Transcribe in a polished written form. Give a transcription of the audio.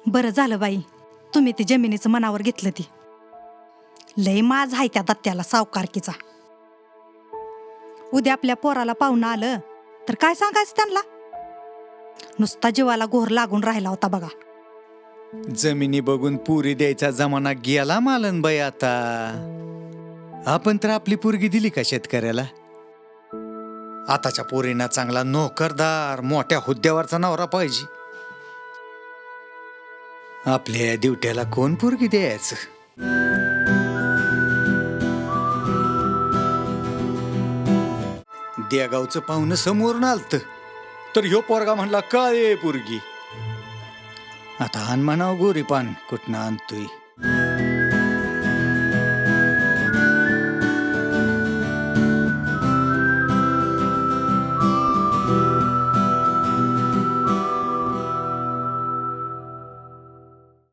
बरं झालं बाई, तुम्ही ती जमिनीचं मनावर घेतलं. ती लय माज आहे त्या दत्त्याला सावकारकीचा. उद्या आपल्या पोराला पाहुणं आलं तर काय सांगायचं त्यांना? नुसता जीवाला घोर लागून राहिला होता बघा. जमिनी बघून पुरी द्यायचा जमाना गेला मालनबाई. आता आपण तर आपली पोरगी दिली का शेतकऱ्याला? आताच्या पोरींना चांगला नोकरदार मोठ्या हुद्द्यावरचा नवरा पाहिजे. आपल्या दिवट्याला कोण पोरगी द्यायचं? देगावचं पाहुणं समोरून आलत तर ह्यो पोरगा म्हणला काय पोरगी. आता आण म्हणाव गोरी पान कुठनं आणतोय.